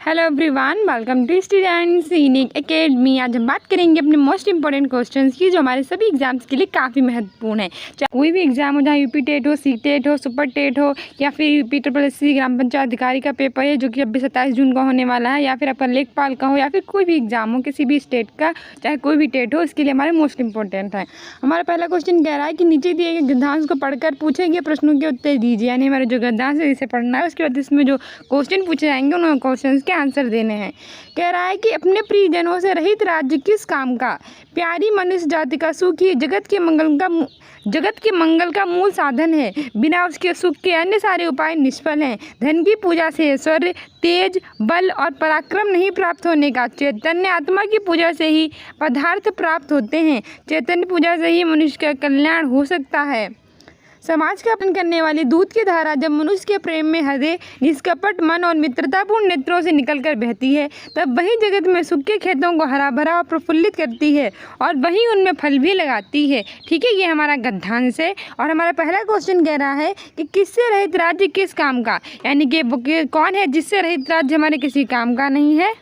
Hello everyone, welcome to students unique academy. आज हम बात करेंगे अपने मोस्ट इंपॉर्टेंट क्वेश्चंस की जो हमारे सभी एग्जाम्स के लिए काफ़ी महत्वपूर्ण है। चाहे कोई भी एग्जाम हो, जहाँ यूपी टेट हो, सी टेट हो, सुपर टेट हो, या फिर यूपी SSC ग्राम पंचायत अधिकारी का पेपर है जो कि अभी 27 जून को होने वाला है, या फिर आपका लेखपाल का हो, या फिर कोई भी एग्जाम हो किसी भी स्टेट का, चाहे कोई भी टेट हो, इसके लिए हमारे मोस्ट इंपॉर्टेंट है। हमारा पहला क्वेश्चन कह रहा है कि नीचे दिए गए गद्यांश को पढ़कर पूछे गए प्रश्नों के उत्तर दीजिए। यानी हमारे जो गद्यांश है इसे पढ़ना है, उसके बाद इसमें जो क्वेश्चन पूछे जाएंगे उन क्वेश्चन के आंसर देने हैं। कह रहा है कि अपने प्रियजनों से रहित राज्य किस काम का, प्यारी मनुष्य जाति का सुख ही जगत के मंगल का मूल साधन है। बिना उसके सुख के अन्य सारे उपाय निष्फल हैं। धन की पूजा से ऐश्वर्य, तेज, बल और पराक्रम नहीं प्राप्त होने का, चैतन्य आत्मा की पूजा से ही पदार्थ प्राप्त होते हैं। चैतन्य पूजा से ही मनुष्य का कल्याण हो सकता है। समाज का पालन करने वाली दूध की धारा जब मनुष्य के प्रेम में हृदय, निष्कपट मन और मित्रतापूर्ण नेत्रों से निकलकर बहती है, तब वही जगत में सुख के खेतों को हरा भरा और प्रफुल्लित करती है और वही उनमें फल भी लगाती है। ठीक है, ये हमारा गद्यांश है। और हमारा पहला क्वेश्चन कह रहा है कि किससे रहित राज्य किस काम का, यानी कि कौन है जिससे रहित राज्य हमारे किसी काम का नहीं है।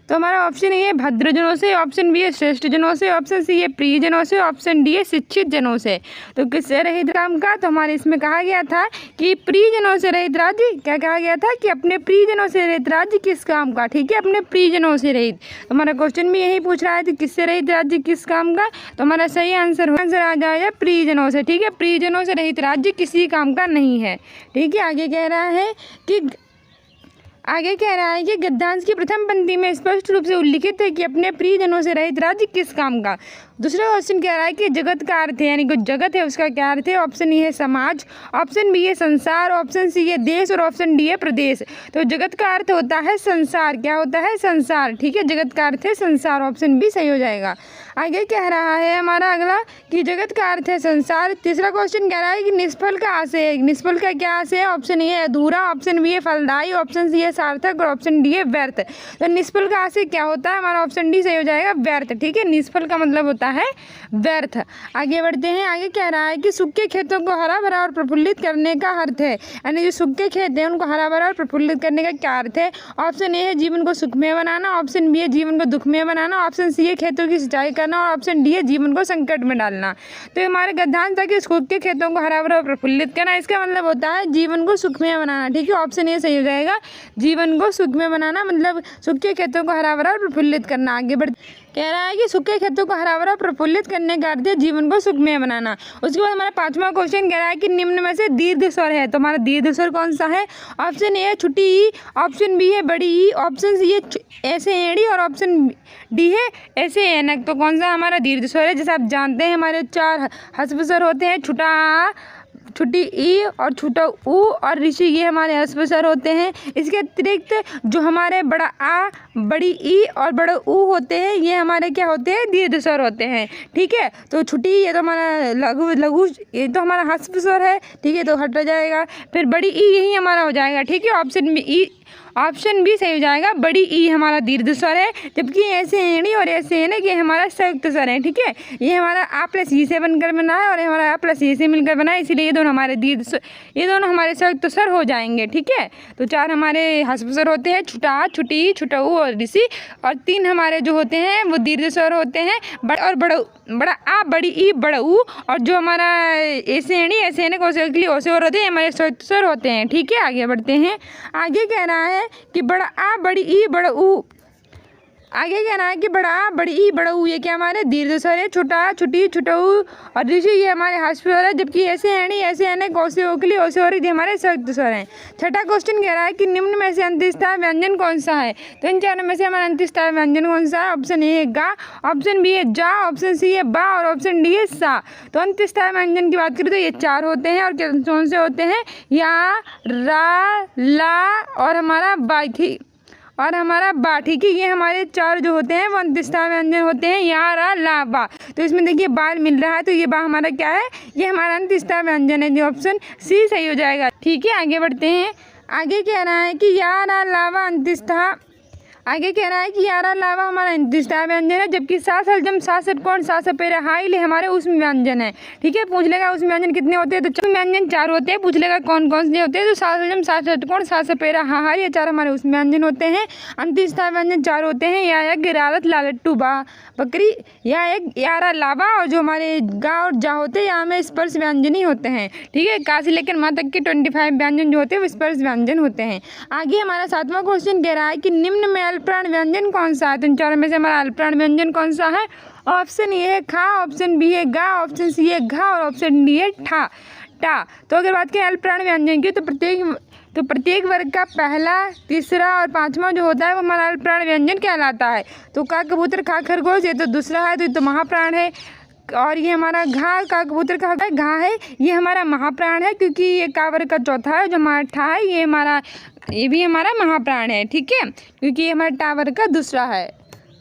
तो हमारा ऑप्शन ए है भद्रजनों से, ऑप्शन बी है श्रेष्ठ जनों से, ऑप्शन सी है प्रियजनों से, ऑप्शन डी है शिक्षित जनों से। तो किससे रहित काम का, तो हमारे इसमें कहा गया था कि प्रियजनों से रहित राज्य, क्या कहा गया था कि अपने प्रियजनों से रहित राज्य किस काम का। ठीक है, अपने प्रियजनों से रहित। तो हमारा क्वेश्चन भी यही पूछ रहा है कि किससे रहित राज्य किस काम का, तो हमारा सही आंसर आ जाएगा प्रियजनों से। ठीक है, प्रियजनों से रहित राज्य किसी काम का नहीं है। ठीक है, आगे कह रहा है कि गद्यांश की प्रथम पंक्ति में स्पष्ट रूप से उल्लिखित है कि अपने प्रियजनों से रहित राज्य किस काम का। दूसरा क्वेश्चन कह रहा है कि जगत का अर्थ है, यानी कि जगत है उसका क्या अर्थ है। ऑप्शन ए है समाज, ऑप्शन बी है संसार, ऑप्शन सी है देश और ऑप्शन डी है प्रदेश। तो जगत का अर्थ होता है संसार। क्या होता है? संसार। ठीक है, जगत का अर्थ है संसार, ऑप्शन बी सही हो जाएगा। आगे कह रहा है हमारा अगला कि जगत का अर्थ है संसार। तीसरा क्वेश्चन कह रहा है कि निष्फल का आशय है। निष्फल का क्या आशय है? ऑप्शन ए है अधूरा, ऑप्शन बी है फलदायी, ऑप्शन सी है सार्थक और ऑप्शन डी है व्यर्थ। तो निष्फल का आशय क्या होता है? हमारा ऑप्शन डी सही हो जाएगा, व्यर्थ। ठीक है, निष्फल का मतलब होता है व्यर्थ। आगे बढ़ते हैं। आगे कह रहा है कि सूखे खेतों को हरा भरा और प्रफुल्लित करने का अर्थ है, यानी जो सूखे खेत हैं उनको हरा भरा और प्रफुल्लित करने का क्या अर्थ है। ऑप्शन ए है जीवन को सुखमय बनाना, ऑप्शन बी है जीवन को दुखमय बनाना, ऑप्शन सी है खेतों की सिंचाई करना और ऑप्शन डी है जीवन को संकट में डालना। तो हमारे गद्यांश था कि सूखे खेतों को हरा भरा और प्रफुल्लित करना, इसका मतलब होता है जीवन को सुखमय बनाना। ठीक है, ऑप्शन ए सही हो जाएगा, जीवन को सुखमय बनाना मतलब सूखे खेतों को हरा भरा और प्रफुल्लित करना। आगे बढ़ कह रहा है कि सूखे खेतों को हरा भरा प्रफुल्लित करने का अर्थ है जीवन को सुखमय बनाना। उसके बाद हमारा पांचवा क्वेश्चन कह रहा है कि निम्न में से दीर्घ स्वर है, तो हमारा दीर्घ स्वर कौन सा है। ऑप्शन ए है छोटी ई, ऑप्शन बी है बड़ी ई, ऑप्शन सी है ऐसे एड़ी और ऑप्शन डी है ऐसे ऐनक। तो कौन सा हमारा दीर्घ स्वर है? जैसे आप जानते हैं हमारे 4 हस्व स्वर होते हैं, छोटा आ, छोटी ई और छोटा ऊ और ऋषि, ये हमारे हस्व स्वर होते हैं। इसके अतिरिक्त जो हमारे बड़ा आ, बड़ी ई और बड़ा ऊ होते हैं, ये हमारे क्या होते हैं? दीर्घ स्वर होते हैं। ठीक है, तो छोटी ये तो हमारा लघु ये तो हमारा हस्व स्वर है। ठीक है, तो हट जाएगा। फिर बड़ी ई यही हमारा हो जाएगा। ठीक है, ऑप्शन बी सही हो जाएगा, बड़ी ई हमारा दीर्घ स्वर है, जबकि ऐसे एड़ी और ऐसे ऐनक ये हमारा संयुक्त स्वर है। ठीक है, ये हमारा आ प्लस ई से बनकर बना है और हमारा आ प्लस ई से मिलकर बना है, इसीलिए ये दोनों हमारे संयुक्त स्वर हो जाएंगे। ठीक है, तो 4 हमारे हस्व स्वर होते हैं, छोटा आ, छोटी ई, छोटा ऊ और ऋषि, और 3 हमारे जो होते हैं वो दीर्घ स्वर होते हैं, बड़ा आ, बड़ी ई, बड़ा ऊ, और जो हमारा ऐसे एड़ी ऐसे ऐनक ओसे और होते हैं, हमारे संयुक्त स्वर होते हैं। ठीक है, आगे बढ़ते हैं। आगे कह रहा है कि बड़ा आ, बड़ी ई, बड़ा ऊ, आगे कहना है कि बड़ा आ, बड़ी ई, बड़ा ऊ, ये क्या हमारे दीर्घ स्वर है। छोटा आ, छोटी, छोटा ऊ और ऋषि ये हमारे हस्व स्वर है, जबकि ऐसे एड़ी ऐसे ऐनक ओसे ओखली ओसे और ये हमारे संयुक्त स्वर हैं। छठा क्वेश्चन कह रहा है कि निम्न में से अंत्यस्था व्यंजन कौन सा है। तो इन चारों में से हमारा अंत्यस्था व्यंजन कौन सा है। ऑप्शन ए है गा, ऑप्शन बी है जा, ऑप्शन सी है बा और ऑप्शन डी है सा। तो अंत्यस्था व्यंजन की बात करें तो ये 4 होते हैं, और कौन से होते हैं? या, रा, ला और हमारा बा। ठीक है, ये हमारे 4 जो होते हैं वो अंत्यस्था व्यंजन होते हैं, या, रा, ला, बा। तो इसमें देखिए बाल मिल रहा है, तो ये बा हमारा क्या है? ये हमारा अंत्यस्था व्यंजन है, जो ऑप्शन सी सही हो जाएगा। ठीक है, आगे बढ़ते हैं। आगे कह रहा है कि या, रा, ला, बा अंत्यस्था आगे कह रहा है कि यारा लावा हमारा इंतजार व्यंजन है, जबकि सास हलजम सास षटकोण सास सपेरा हाइल हमारे उसमें व्यंजन है। ठीक है, पूछ लेगा उसमें व्यंजन कितने होते हैं, तो व्यंजन 4 होते हैं। पूछ लेगा कौन कौन से होते हैं, तो सास हलजम सास षटकोण सास सपेरा हाइल ये 4 हमारे उसमें व्यंजन होते हैं। अंतिस्था व्यंजन 4 होते हैं, या एक गिरावत लालट्टू बा बकरी, या एक यारा लावा, और जो हमारे गा और जा होते हैं यहाँ में स्पर्श व्यंजन ही होते हैं। ठीक है, का से लेकर माँ तक के 25 व्यंजन जो होते हैं वो स्पर्श व्यंजन होते हैं। आगे हमारा 7वां क्वेश्चन कह रहा है कि निम्न में अल्पप्राण व्यंजन कौन सा है। तो इन चारों में से हमारा अल्पप्राण व्यंजन कौन सा है। ऑप्शन ए है खा, ऑप्शन बी है गा, ऑप्शन सी है घा और ऑप्शन डी है ठा टा। तो अगर बात करें अल्पप्राण व्यंजन की, तो प्रत्येक वर्ग का पहला, तीसरा और 5वां जो होता है वो हमारा अल्पप्राण व्यंजन कहलाता है। तो का कबूतर खा खरगोश ये तो दूसरा है, तो ये तो महाप्राण है। और ये हमारा घा का कबूतर का घा है, ये हमारा महाप्राण है, क्योंकि ये का वर्ग का चौथा है। जो हमारा ठा है ये भी हमारा महाप्राण है। ठीक है, क्योंकि ये हमारा टा वर्ग का दूसरा है।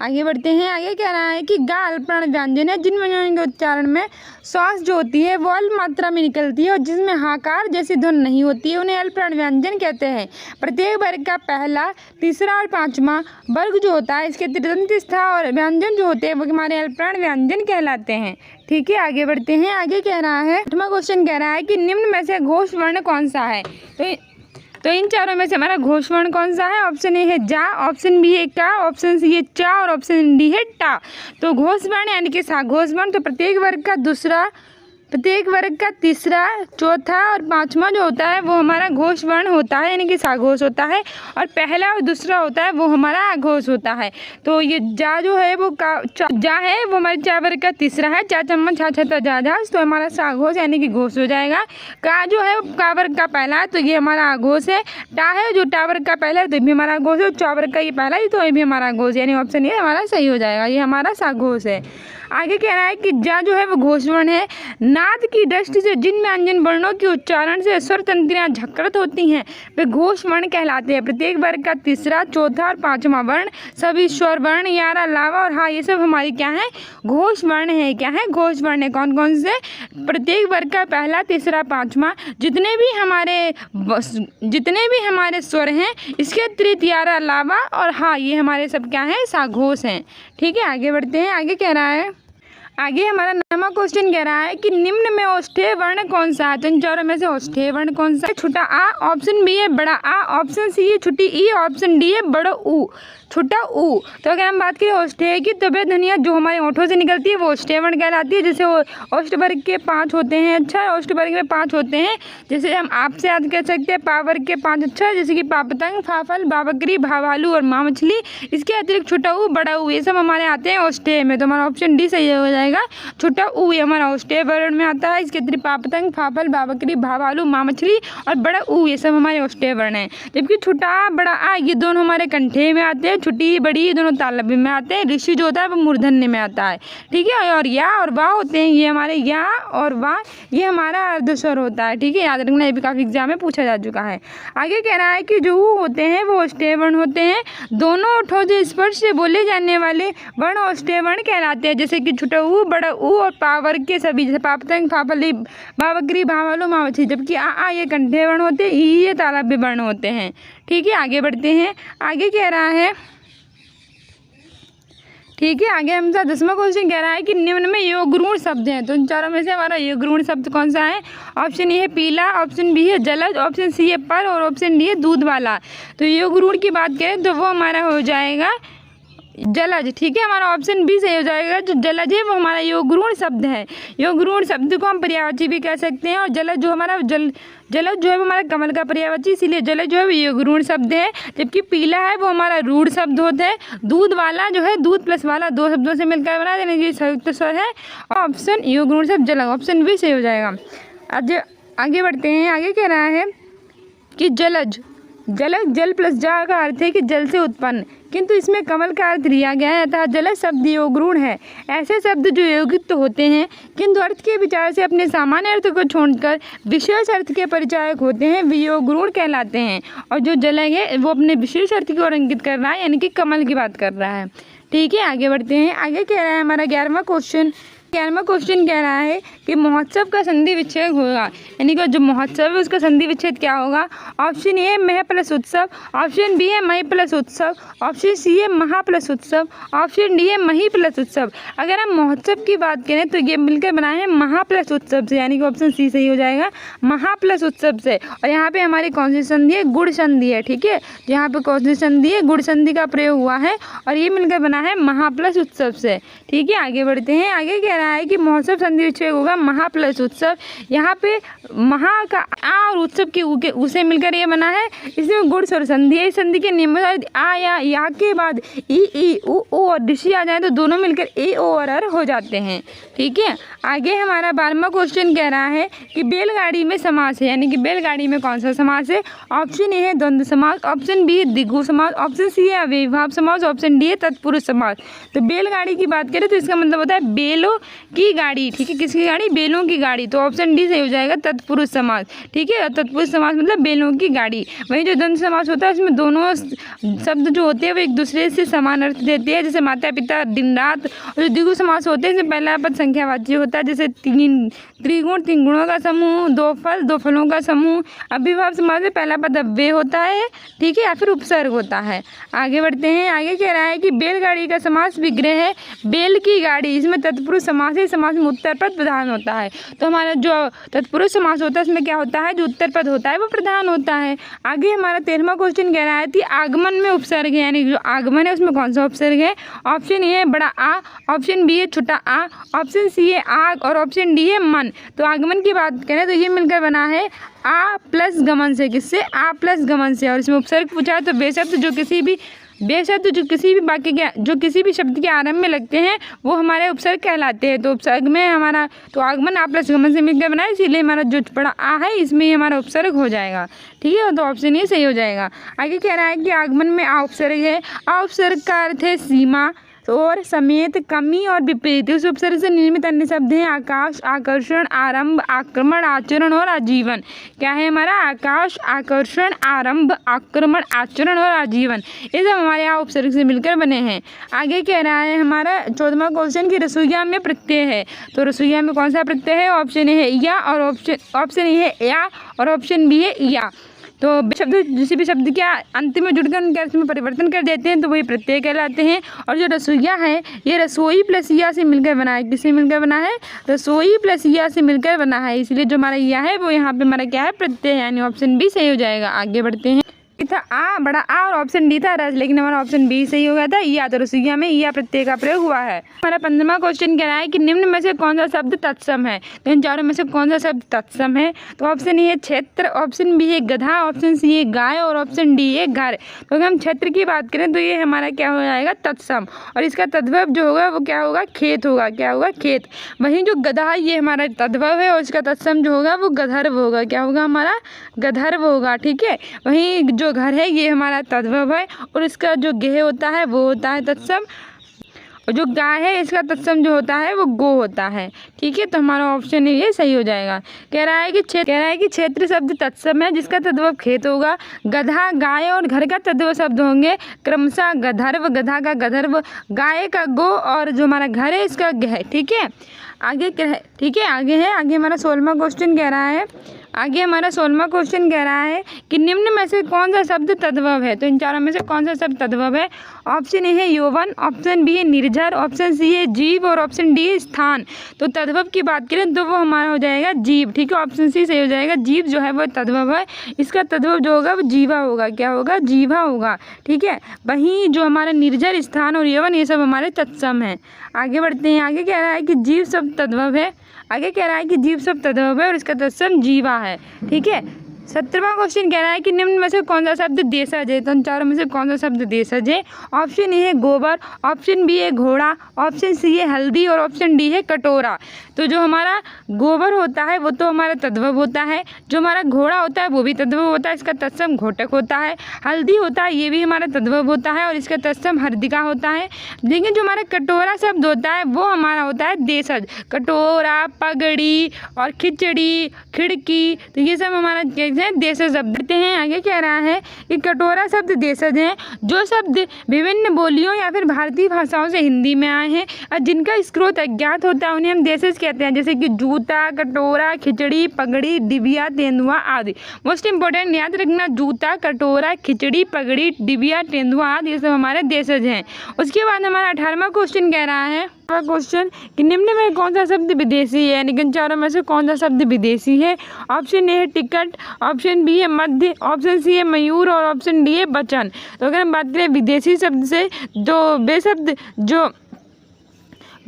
आगे बढ़ते हैं। आगे कह रहा है कि गा अल्पप्राण व्यंजन है जिन व्यंजनों के उच्चारण में श्वास जो होती है वो अल्प मात्रा में निकलती है और जिसमें हाकार जैसी ध्वनि नहीं होती है, उन्हें अल्पप्राण व्यंजन कहते हैं। प्रत्येक वर्ग का पहला, तीसरा और 5वां वर्ग जो होता है इसके तृतीयस्था और व्यंजन जो होते हैं वो हमारे अल्पप्राण व्यंजन कहलाते हैं। ठीक है, आगे बढ़ते हैं। आगे कह रहा है 8वां क्वेश्चन कह रहा है कि निम्न में से घोष वर्ण कौन सा है। तो इन चारों में से हमारा घोष वर्ण कौन सा है। ऑप्शन ए है जा, ऑप्शन बी है का, ऑप्शन सी है चा और ऑप्शन डी है टा। तो घोष वर्ण यानी कि साघोष वर्ण, तो प्रत्येक वर्ग का दूसरा, प्रत्येक वर्ग का तीसरा, चौथा और 5वां जो होता है वो हमारा घोष वर्ण होता है, यानी कि साघोष होता है। और पहला और दूसरा होता है वो हमारा आघोष होता है। तो ये जा जो है वो जा है वो हमारे चा वर्ग का तीसरा है, चा चम्मच छा छता जा झास, तो हमारा साघोष यानी कि घोष हो जाएगा। का जो है वो का वर्ग का पहला है, तो ये हमारा आघोष है। टा है जो टा वर्ग का पहला है, तो भी हमारा घोष है। चा वर्ग का ये पहला है, तो ये भी हमारा घोष, यानी ऑप्शन ये हमारा सही हो जाएगा, ये हमारा साघोष है। आगे कह रहा है कि जा जो है वो घोष वर्ण है। नाद की दृष्टि से जिन व्यंजन वर्णों के उच्चारण से स्वर तंत्रियाँ झकरत होती हैं वे घोष वर्ण कहलाते हैं। प्रत्येक वर्ग का तीसरा, चौथा और 5वां वर्ण सभी स्वर वर्ण, यारा लावा और हाँ ये सब हमारी क्या है, घोष वर्ण है। क्या है, घोष वर्ण है। कौन कौन से, प्रत्येक वर्ग का पहला, तीसरा, 5वां, जितने भी हमारे स्वर हैं इसके अतिरिक्त यारा लावा और हाँ ये हमारे सब क्या है, साघोष हैं। ठीक है, आगे बढ़ते हैं। आगे कह रहा है, आगे हमारा 9वां क्वेश्चन कह रहा है कि निम्न में औष्ठेय वर्ण कौन सा है। तो इन चारों में से औष्ठेय वर्ण कौन सा है। छोटा आ, ऑप्शन बी है बड़ा आ, ऑप्शन सी है छोटी ई, ऑप्शन डी है बड़ा ऊ, छोटा ऊ। तो अगर हम बात करें औष्ठेय की, तो वे ध्वनियाँ जो हमारे होठों से निकलती है वो औष्ठेय वर्ण कहलाती है। जैसे औष्ठवर्ग के 5 होते हैं, अच्छा औष्ठवर्ग में 5 होते हैं। जैसे हम आपसे याद कर सकते हैं पावर्ग के 5, अच्छा जैसे कि पापतंग, फाफल, बाबकरी, भावालू और माँ मछली। इसके अतिरिक्त छोटा ऊ, बड़ा ऊ ये सब हमारे आते हैं औष्ठेय में। तो हमारा ऑप्शन डी सही हो जाएगा। छोटा ऊ ये हमारा औष्ठेय वर्ण में आता है। इसके अतिरिक्त पापतंग, फाफल, बाबकरी, भावालू, माँ मछली और बड़ा ऊ ये सब हमारे औष्ठेय वर्ण हैं। जबकि छोटा बड़ा आ ये दोनों हमारे कंठे में आते हैं। छोटी बड़ी ये दोनों तालव्य में आते हैं। ऋषि जो होता है वो मूर्धन्य में आता है। ठीक है, और या और वाह होते हैं, ये हमारे या और वाह ये हमारा अर्धस्वर होता है। ठीक है, याद रखना, ये भी काफ़ी एग्जाम में पूछा जा चुका है। आगे कह रहा है कि जो ऊ होते हैं वो औष्ठेय वर्ण होते हैं। दोनों ओठों से स्पर्श से बोले जाने वाले वर्ण औष्ठेय वर्ण कहलाते हैं। जैसे कि छोटा ऊ, बड़ा ऊ और पावर्ग के सभी, जैसे पापतंग, फाफली, बाबकरी, भावालू, माँ मछली। जबकि आ ये कंठे वर्ण होते हैं, ई ये तालव्य वर्ण होते हैं। ठीक है, आगे बढ़ते हैं। आगे कह रहा है, ठीक है, आगे हमसे 10वां क्वेश्चन कह रहा है कि निम्न में योगरूढ़ शब्द हैं। तो इन चारों में से हमारा योगरूढ़ शब्द कौन सा है। ऑप्शन ए है पीला, ऑप्शन बी है जलज, ऑप्शन सी है पर और ऑप्शन डी है दूध वाला। तो योगरूढ़ की बात करें तो वो हमारा हो जाएगा जलज। ठीक है, हमारा ऑप्शन बी सही हो जाएगा। जो जलज है वो हमारा योगरूढ़ शब्द है। योगरूढ़ शब्द को हम पर्यायवाची भी कह सकते हैं। और जलज जो हमारा जलज जो है वो हमारा कमल का पर्यायवाची, इसीलिए जलज जो है वो योगरूढ़ शब्द है। जबकि पीला है वो हमारा रूढ़ शब्द होता है। दूध वाला जो है दूध प्लस वाला 2 शब्दों से मिलकर बना, यानी कि संयुक्त स्वर है। और ऑप्शन योगरूढ़ शब्द जलज, ऑप्शन बी सही हो जाएगा। आज आगे बढ़ते हैं। आगे कह रहा है कि जलज जल प्लस जा का अर्थ है कि जल से उत्पन्न, किंतु इसमें कमल का अर्थ लिया गया है, अतः जलज शब्द योगरूढ़ है। ऐसे शब्द जो योगित तो होते हैं किंतु अर्थ के विचार से अपने सामान्य अर्थ को छोड़कर विशेष अर्थ के परिचायक होते हैं, वे योगरूढ़ कहलाते हैं। और जो जलज है वो अपने विशेष अर्थ की ओर इंगित कर रहा है, यानी कि कमल की बात कर रहा है। ठीक है, आगे बढ़ते हैं। आगे कह रहा है हमारा 11वां क्वेश्चन 11वां क्वेश्चन कह रहा है कि महोत्सव का संधि विच्छेद होगा, यानी कि जो महोत्सव है उसका संधि विच्छेद क्या होगा। ऑप्शन ए मह प्लस उत्सव, ऑप्शन बी है मई प्लस उत्सव, ऑप्शन सी है महा प्लस उत्सव, ऑप्शन डी है मही प्लस उत्सव। अगर हम महोत्सव की बात करें तो ये मिलकर बना है महा प्लस उत्सव से, यानी कि ऑप्शन सी सही हो जाएगा, महा प्लस उत्सव से। और यहाँ पे हमारी कौन सी संधि है, गुण संधि है, ठीक है। यहाँ पे कौन सी संधि है, गुण संधि का प्रयोग हुआ है और ये मिलकर बना है महा प्लस उत्सव से, ठीक है। आगे बढ़ते हैं, आगे कह रहा है कि महोत्सव संधि विच्छेद होगा महा प्लस उत्सव। यहाँ पे महा का आ और उत्सव के उसे मिलकर ये बना है, इसमें गुण स्वर संधि है। इस संधि के नियम आ या के बाद ई उ और ऋषि आ जाए तो दोनों मिलकर ए ओ और अर हो जाते हैं, ठीक है। आगे हमारा 12वां क्वेश्चन कह रहा है कि बैलगाड़ी में समास है, यानी कि बैलगाड़ी में कौन सा समास है। ऑप्शन ए है द्वंद्व समास, ऑप्शन बी है द्विगु समास, ऑप्शन सी है अव्ययीभाव समास, ऑप्शन डी है तत्पुरुष समास। तो बैलगाड़ी की बात करें तो इसका मतलब होता है बेलों की गाड़ी, ठीक है। किसकी गाड़ी, बेलों की गाड़ी, तो ऑप्शन डी सही हो जाएगा तत्पुरुष समास, ठीक है। तत्पुरुष समास मतलब बेलों की गाड़ी। वहीं जो द्वंद्व समास होता है उसमें दोनों शब्द जो होते हैं वो एक दूसरे से समान अर्थ देते हैं, जैसे माता पिता, दिन रात। और जो द्विगु समास होते हैं इसमें पहला पद संख्यावाची होता है, जैसे त्रिगुण, 3 गुणों का समूह, 2 फल, 2 फलों का समूह। अव्ययीभाव समास में पहला पद अव्यय होता है, ठीक है, या फिर उपसर्ग होता है। आगे बढ़ते हैं, आगे कह रहा है कि बैलगाड़ी का समास विग्रह है बेल की गाड़ी, इसमें तत्पुरुष समास है, समास में उत्तर पद प्रधान होता है। तो हमारा जो तत्पुरुष समास होता है उसमें क्या होता है, जो उत्तर पद होता है वो प्रधान होता है। आगे हमारा 13वां क्वेश्चन कह रहा है कि आगमन में उपसर्ग है, यानी जो आगमन है उसमें कौन सा उपसर्ग है। ऑप्शन ए है बड़ा आ, ऑप्शन बी है छोटा आ, ऑप्शन सी है आग और ऑप्शन डी है मन। तो आगमन की बात करें तो ये मिलकर बना है आ प्लस गमन से, किससे, आ प्लस गमन से। और इसमें उपसर्ग पूछा है तो बेशब्द जो किसी भी वाक्य के, जो किसी भी शब्द के आरंभ में लगते हैं वो हमारे उपसर्ग कहलाते हैं। तो उपसर्ग में हमारा तो आगमन आ प्लस गमन से मिलकर बना है, इसीलिए हमारा जो बड़ा आ है इसमें ही हमारा उपसर्ग हो जाएगा, ठीक है। तो ऑप्शन ये सही हो जाएगा। आगे कह रहा है कि आगमन में आ उपसर्ग है, आ उपसर्ग का अर्थ है सीमा और समेत, कमी और विपरीत। उस उपसर्ग से निर्मित अन्य शब्द हैं आकाश, आकर्षण, आरंभ, आक्रमण, आचरण और आजीवन। क्या है हमारा, आकाश, आकर्षण, आरंभ, आक्रमण, आचरण और आजीवन, ये सब हमारे यहाँ उपसर्ग से मिलकर बने हैं। आगे कह रहा है हमारा 14वां क्वेश्चन की रसोईया में प्रत्यय है। तो रसोईया में कौन सा प्रत्यय है, ऑप्शन ए है या और ऑप्शन ए है या और ऑप्शन बी है या। तो शब्द किसी भी शब्द के अंत में जुड़कर उनके अर्थ में परिवर्तन कर देते हैं तो वही प्रत्यय कहलाते हैं। और जो रसोईया है ये रसोई प्लस या से मिलकर बना है, किससे मिलकर बना है, रसोई प्लस या से मिलकर बना है, इसलिए जो हमारा या है वो यहाँ पे हमारा क्या है, प्रत्यय, यानी ऑप्शन बी सही हो जाएगा। आगे बढ़ते हैं, था आ बड़ा आ और ऑप्शन डी था रस, लेकिन हमारा ऑप्शन बी सही हो गया था या। तो रसोईया में या प्रत्यय का प्रयोग हुआ है। हमारा 15वां क्वेश्चन कह रहा है कि निम्न में से कौन सा शब्द तत्सम है। तो इन चारों में से कौन सा शब्द तत्सम है। तो ऑप्शन ए है क्षेत्र, ऑप्शन बी है गधा, ऑप्शन सी है गाय और ऑप्शन डी है घर। तो अगर हम क्षेत्र की बात करें तो ये हमारा क्या हो जाएगा, तत्सम, और इसका तद्भव जो होगा वो क्या होगा, खेत होगा। क्या होगा, खेत। वहीं जो गधा ये हमारा तद्भव है और इसका तत्सम जो होगा वो गधर्व होगा। क्या होगा, हमारा गधर्व होगा, ठीक है। वहीं जो घर है ये हमारा तद्भव है और इसका जो गेह होता है वो होता है तत्सम, और जो गाय है इसका तत्सम जो होता है वो गो होता है, ठीक है। तो हमारा ऑप्शन ये सही हो जाएगा। कह रहा है कि क्षेत्र शब्द तत्सम है जिसका तद्भव खेत होगा। गधा, गाय और घर का तद्भव शब्द होंगे क्रमशः गधर्व, गधा का गधर्व, गाय का गो और जो हमारा घर है इसका गह, ठीक है। आगे आगे हमारा 16वां क्वेश्चन कह रहा है, आगे हमारा 16वां क्वेश्चन कह रहा है कि निम्न में से कौन सा शब्द तद्भव है। तो इन चारों में से कौन सा शब्द तद्भव है। ऑप्शन ए है यौवन, ऑप्शन बी है निर्झर, ऑप्शन सी है जीव और ऑप्शन डी है स्थान। तो तद्भव की बात करें तो वो हमारा हो जाएगा जीव, ठीक है। ऑप्शन सी सही हो जाएगा, जीव जो है वो तद्भव है, इसका तद्भव जो होगा वो जीवा होगा। क्या होगा, जीवा होगा, ठीक है। वहीं जो हमारा निर्झर, स्थान और यौवन ये सब हमारे तत्सम हैं। आगे बढ़ते हैं, आगे कह रहा है कि जीव शब्द तद्भव है, आगे कह रहा है कि जीव शब्द तद्भव है और इसका तत्सम जीवा है, ठीक है। 17वां क्वेश्चन कह रहा है कि निम्न में से कौन सा शब्द देशज है। तो इन चारों में से कौन सा शब्द देशज है। ऑप्शन ए है गोबर, ऑप्शन बी है घोड़ा, ऑप्शन सी है हल्दी और ऑप्शन डी है कटोरा। तो जो हमारा गोबर होता है वो तो हमारा तद्भव होता है, जो हमारा घोड़ा होता है वो भी तद्भव होता है, इसका तत्सम घोटक होता है। हल्दी होता है ये भी हमारा तद्भव होता है और इसका तत्सम हर्दिका होता है। लेकिन जो हमारा कटोरा शब्द होता है वो हमारा होता है देशज। कटोरा, पगड़ी और खिचड़ी, खिड़की, तो ये सब हमारा हैं देशज शब्द देते हैं। आगे कह रहा है कि कटोरा शब्द देशज हैं जो शब्द विभिन्न बोलियों या फिर भारतीय भाषाओं से हिंदी में आए हैं और जिनका स्रोत अज्ञात होता है उन्हें हम देशज कहते हैं, जैसे कि जूता, कटोरा, खिचड़ी, पगड़ी, डिबिया, तेंदुआ आदि। मोस्ट इंपॉर्टेंट याद रखना, जूता, कटोरा, खिचड़ी, पगड़ी, डिबिया, तेंदुआ आदि ये सब हमारे देशज हैं। उसके बाद हमारा 18वां क्वेश्चन कह रहा है क्वेश्चन कि निम्न में कौन सा शब्द विदेशी है, यानी कि इन चारों में से कौन सा शब्द विदेशी है। ऑप्शन ए है टिकट, ऑप्शन बी है मध्य, ऑप्शन सी है मयूर और ऑप्शन डी है वचन। तो अगर हम बात करें विदेशी शब्द से, जो बेशब्द जो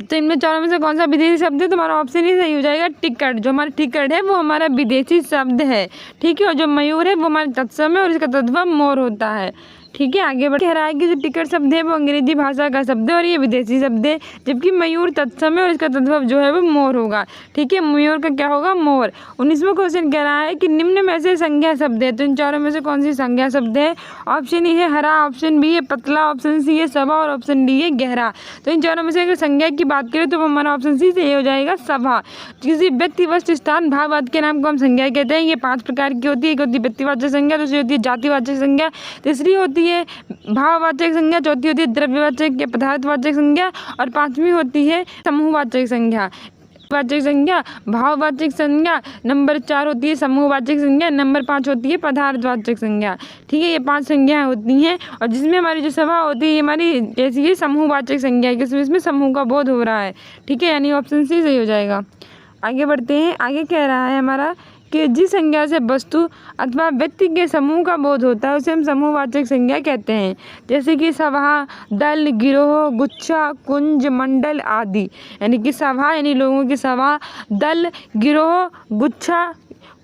तो इनमें चारों में से कौन सा विदेशी शब्द है, तो हमारा ऑप्शन ही सही हो जाएगा टिकट। जो हमारा टिकट है वो हमारा विदेशी शब्द है, ठीक है। और जो मयूर है वो हमारा तत्सम है और इसका तत्व मोर होता है, ठीक है। आगे बढ़ कह रहा है कि जो टिकट शब्द है वो अंग्रेजी भाषा का शब्द है और ये विदेशी शब्द है, जबकि मयूर तत्सम है और इसका तत्व जो है वो मोर होगा, ठीक है। मयूर का क्या होगा, मोर। 19वां क्वेश्चन कह रहा है कि निम्न में से संज्ञा शब्द है, तो इन चारों में से कौन सी संज्ञा शब्द है। ऑप्शन ए है हरा, ऑप्शन बी है पतला, ऑप्शन सी है सभा और ऑप्शन डी है गहरा। तो इन चारों में से अगर संज्ञा की बात करें तो हमारा ऑप्शन सी से ये हो जाएगा सभा। किसी व्यक्ति, वस्तु, स्थान, भाववाद के नाम को हम संज्ञा कहते हैं। ये 5 प्रकार की होती है। एक होती है व्यक्तिवाचक संज्ञा, दूसरी होती है जातिवाचक संज्ञा, तीसरी होती है भाववाचक संज्ञा, चौथी होती है द्रव्यवाचक या पदार्थवाचक संज्ञा और 5वीं होती है समूहवाचक संज्ञा। वाचक संज्ञा, भाववाचक संज्ञा, नंबर 4 होती है समूहवाचक संज्ञा, नंबर 5 होती है पदार्थवाचक संज्ञा, ठीक है। ये 5 संज्ञाएं होती हैं और जिसमें हमारी जो सभा होती है ये हमारी जैसी ये समूहवाचक संज्ञा है, क्योंकि इसमें समूह का बोध हो रहा है, ठीक है, यानी ऑप्शन सी सही हो जाएगा। आगे बढ़ते हैं। आगे कह रहा है हमारा कि जिस संज्ञा से वस्तु अथवा व्यक्ति के समूह का बोध होता है उसे हम समूहवाचक संज्ञा कहते हैं, जैसे कि सभा, दल, गिरोह, गुच्छा, कुंज, मंडल आदि। यानी कि सभा यानी लोगों की सभा, दल, गिरोह, गुच्छा,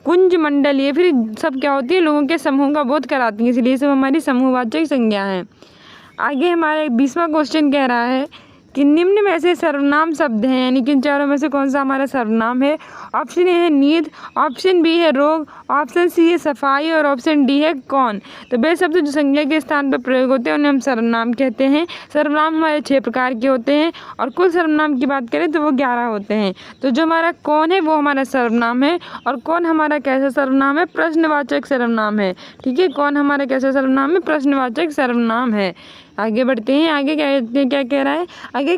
कुंज, मंडल ये फिर सब क्या होती है, लोगों के समूह का बोध कराती हैं, इसलिए सब हमारी समूहवाचक संज्ञा है। आगे हमारा 20वां क्वेश्चन कह रहा है कि निम्न में से सर्वनाम शब्द हैं, यानी कि इन चारों में से कौन सा हमारा सर्वनाम है। ऑप्शन ए है नींद, ऑप्शन बी है रोग, ऑप्शन सी है सफाई और ऑप्शन डी है कौन। तो बे शब्द जो संज्ञा के स्थान पर प्रयोग होते हैं उन्हें हम सर्वनाम कहते हैं। सर्वनाम हमारे 6 प्रकार के होते हैं और कुल सर्वनाम की बात करें तो वो 11 होते हैं। तो जो हमारा कौन है वो हमारा सर्वनाम है और कौन हमारा कैसा सर्वनाम है, प्रश्नवाचक सर्वनाम है, ठीक है। कौन हमारा कैसा सर्वनाम है, प्रश्नवाचक सर्वनाम है। आगे बढ़ते हैं। आगे क्या कह रहा है, आगे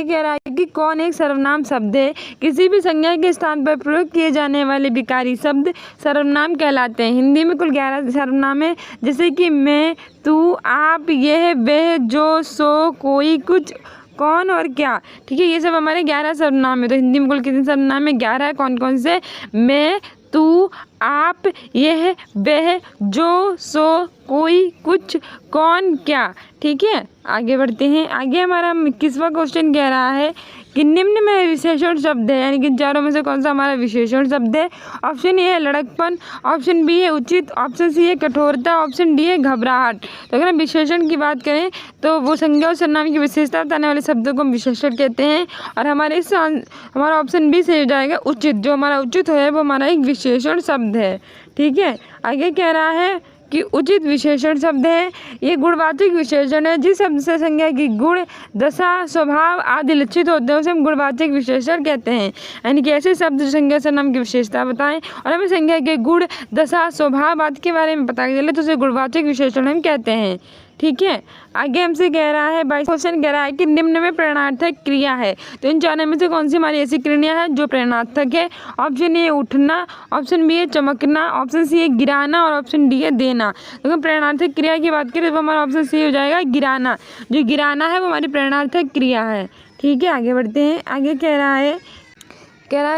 कह रहा है कि कौन एक सर्वनाम शब्द है। किसी भी संज्ञा के स्थान पर प्रयोग किए जाने वाले विकारी शब्द सर्वनाम कहलाते हैं। हिंदी में कुल 11 सर्वनाम है, जैसे कि मैं, तू, आप, यह, वह, जो, सो, कोई, कुछ, कौन और क्या, ठीक है। ये सब हमारे 11 सर्वनाम है। तो हिंदी में कुल कितने सर्वनाम है, 11 है। कौन कौन से, मैं, तू, आप, यह, वह, जो, सो, कोई, कुछ, कौन, क्या, ठीक है। आगे बढ़ते हैं। आगे हमारा 21वां क्वेश्चन कह रहा है कि निम्न में विशेषण शब्द है, यानी कि चारों में से कौन सा हमारा विशेषण शब्द है। ऑप्शन ए है लड़कपन, ऑप्शन बी है उचित, ऑप्शन सी है कठोरता, ऑप्शन डी है घबराहट। तो अगर हम विशेषण की बात करें तो वो संज्ञा और सर्वनाम की विशेषता बताने वाले शब्दों को हम विशेषण कहते हैं और हमारा ऑप्शन बी सही हो जाएगा उचित। जो हमारा उचित है वो हमारा एक विशेषण शब्द है, ठीक है। आगे कह रहा है कि उचित विशेषण शब्द है, ये गुणवाचक विशेषण है। जिस शब्द से संज्ञा की गुण, दशा, स्वभाव आदि लक्षित होते हैं उसे हम गुणवाचक विशेषण कहते हैं। यानी कि ऐसे शब्द जो संज्ञा सर्वनाम की विशेषता बताएं और हमें संज्ञा के गुण, दशा, स्वभाव आदि के बारे में पता चले तो उसे गुणवाचक विशेषण हम कहते हैं, ठीक है। आगे हमसे कह रहा है 22 क्वेश्चन कह रहा है कि निम्न में प्रेरणार्थक क्रिया है। तो इन चारों में से कौन सी हमारी ऐसी क्रिया है जो प्रेरणार्थक है। ऑप्शन ए उठना, ऑप्शन बी है चमकना, ऑप्शन सी है गिराना और ऑप्शन डी है देना। तो अगर प्रेरणार्थक क्रिया की बात करें तो हमारा ऑप्शन सी हो जाएगा गिराना। जो गिराना है वो हमारी प्रेरणार्थक क्रिया है, ठीक है। आगे बढ़ते हैं। आगे कह रहा है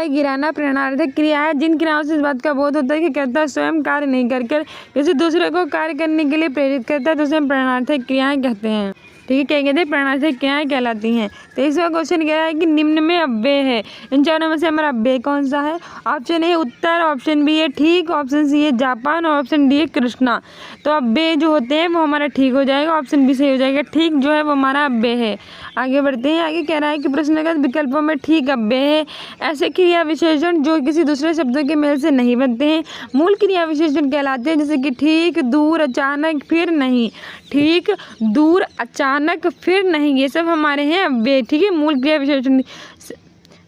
गिराना प्रेरणार्थक क्रिया है जिन क्रियाओं से इस बात का बोध होता है कि कर्ता स्वयं कार्य नहीं कर किसी दूसरे को कार्य करने के लिए प्रेरित करता है तो उसे हम प्रेरणार्थक क्रियाएं कहते हैं, ठीक है। क्या कहते हैं, प्रेरणार्थक क्रियाएं कहलाती हैं। 23वां क्वेश्चन कह रहा है कि निम्न में अव्यय है। इन चारों में से हमारा अव्यय कौन सा है। ऑप्शन ए उत्तर, ऑप्शन बी है ठीक, ऑप्शन सी है जापान और ऑप्शन डी है कृष्णा। तो अव्यय जो होते हैं वो हमारा ठीक हो जाएगा, ऑप्शन बी सही हो जाएगा। ठीक जो है वो हमारा अव्यय है। आगे बढ़ते हैं। आगे कह रहा है कि प्रश्नगत विकल्पों में ठीक अव्यय है। ऐसे क्रिया विशेषण जो किसी दूसरे शब्दों के मेल से नहीं बनते हैं मूल क्रिया विशेषण कहलाते हैं, जैसे कि ठीक, दूर, अचानक, फिर नहीं। ठीक, दूर, अचानक, फिर नहीं, ये सब हमारे हैं अव्यय, ठीक है। मूल क्रिया विशेषण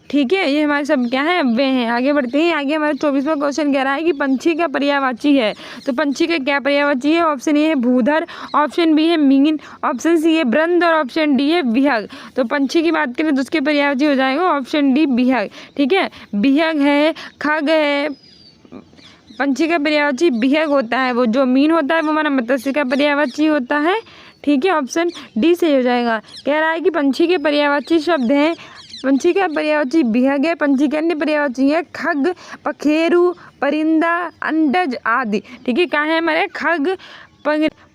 ठीक है, ये हमारे सब क्या है, वे हैं। आगे बढ़ते हैं। आगे हमारा 24वां क्वेश्चन कह रहा है कि पंछी का पर्यायवाची है। तो पंछी का क्या पर्यायवाची है? ऑप्शन ए है भूधर, ऑप्शन बी है मीन, ऑप्शन सी है ब्रंद और ऑप्शन डी है बिहग। तो पंछी की बात करें तो उसके पर्यायवाची हो जाएगा ऑप्शन डी बिहग। ठीक है, बिहग है, खग है। पंछी का पर्यायवाची बिहग होता है। वो जो मीन होता है वो हमारा मत्स्य का पर्यायवाची होता है। ठीक है, ऑप्शन डी सही हो जाएगा। कह रहा है कि पंछी के पर्यायवाची शब्द हैं, पंछी का पर्यायवाची बिहग है, पंछी के अन्य पर्यायवाची है खग, पखेरु, परिंदा, अंडज आदि। ठीक है, कहाँ है हमारे खग,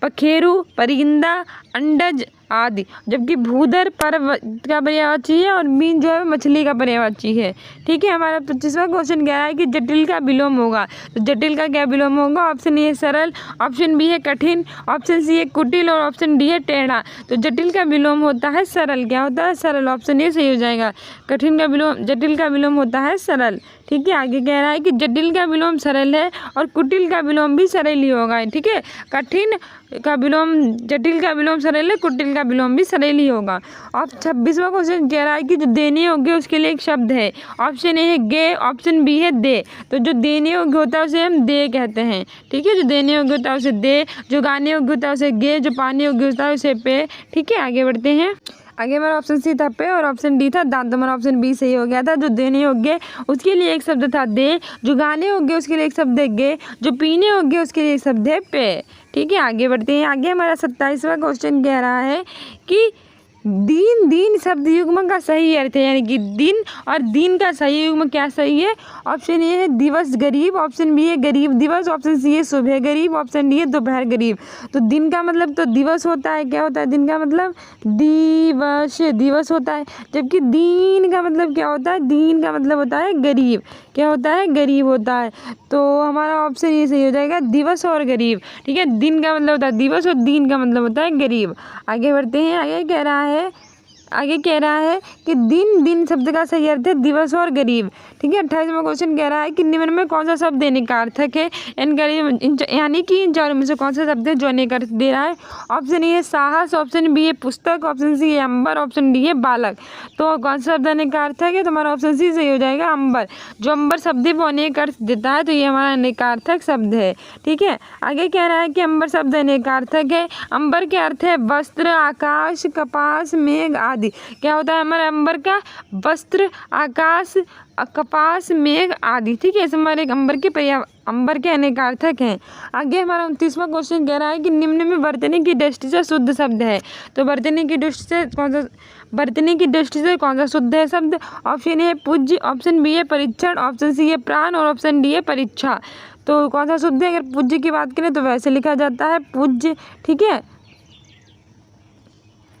पखेरु, परिंदा, अंडज आदि। जबकि भूधर पर्व का पर्यायवाची है और मीन जो है मछली का पर्यायवाची है। ठीक है, हमारा 25वां क्वेश्चन कह रहा है कि जटिल का विलोम होगा। तो जटिल का क्या विलोम होगा? ऑप्शन ए है सरल, ऑप्शन बी है कठिन, ऑप्शन सी है कुटिल और ऑप्शन डी है टेढ़ा। तो जटिल का विलोम होता है सरल। क्या होता है? सरल। ऑप्शन ए सही हो जाएगा। कठिन का विलोम, जटिल का विलोम होता है सरल। ठीक है, आगे कह रहा है कि जटिल का विलोम सरल है और कुटिल का विलोम भी सरल ही होगा। ठीक है, कठिन का विलोम, जटिल का विलोम सरल है, कुटिल का विलोम भी सरल ही होगा। और 26वां क्वेश्चन कह रहा है कि जो देने योग्य उसके लिए एक शब्द है। ऑप्शन ए है गे, ऑप्शन बी है दे। तो जो देने योग्य होता है उसे हम दे कहते हैं। ठीक है, जो देने योग्य होता है उसे दे, जो गाने योग्य होता है उसे गे, जो पाने योग्य होता है उसे पे। ठीक है, आगे बढ़ते हैं। आगे हमारा ऑप्शन सी था पे और ऑप्शन डी था दांत। हमारा ऑप्शन बी सही हो गया था। जो देने योग्य उसके लिए एक शब्द था दे, जो गाने योग्य उसके लिए एक शब्द है गे, जो पीने योग्य उसके लिए एक शब्द है पे। ठीक है, आगे बढ़ते हैं। आगे हमारा 27वां क्वेश्चन कह रहा है कि दीन, दीन शब्द युग्म का सही अर्थ है, यानी कि दिन और दीन का सही युग्म क्या सही है? ऑप्शन ए है दिवस गरीब, ऑप्शन बी है गरीब दिवस, ऑप्शन सी है सुबह गरीब, ऑप्शन डी है दोपहर गरीब। तो दिन का मतलब तो दिवस होता है। क्या होता है दिन का मतलब? दिवस, दिवस होता है। जबकि दीन का मतलब क्या होता है? दीन का मतलब होता है गरीब। क्या होता है? गरीब होता है। तो हमारा ऑप्शन ये सही हो जाएगा दिवस और गरीब। ठीक है, दिन का मतलब होता है दिवस और दीन का मतलब होता है गरीब। आगे बढ़ते हैं। आगे कह रहा है कि दिन, दिन शब्द का सही अर्थ है दिवस और गरीब। ठीक है, 28वां क्वेश्चन कह रहा है कि निम्न में कौन सा शब्द देने का अर्थक है? यानी कि इन चारों में से कौन सा शब्द है जो अनेक अर्थ दे रहा है? ऑप्शन ए है साहस, ऑप्शन बी है पुस्तक, ऑप्शन सी है अंबर, ऑप्शन डी है बालक। तो कौन सा शब्द अनेक अर्थक है? तो हमारा ऑप्शन सी सही हो जाएगा अंबर। जो अंबर शब्द है वो अनेक अर्थ देता है, तो ये हमारा अनेकार्थक शब्द है। ठीक है, आगे कह रहा है कि अंबर शब्द अनेकार्थक है। अंबर के अर्थ है वस्त्र, आकाश, कपास, मेघ आदि। क्या होता है हमारे अंबर का? वस्त्र, आकाश, कपास, मेघ आदि। ठीक है, हमारे अंबर के अनेकार्थक हैं। आगे हमारा 29वां क्वेश्चन कह रहा है कि निम्न में वर्तनी की दृष्टि से शुद्ध शब्द है। तो वर्तनी की दृष्टि से कौन सा शुद्ध है शब्द? ऑप्शन ए है पूज्य, ऑप्शन बी है परीक्षण, ऑप्शन सी है प्राण और ऑप्शन डी है परीक्षा। तो कौन सा शुद्ध है? अगर पूज्य की बात करें तो वैसे लिखा जाता है पूज्य। ठीक है,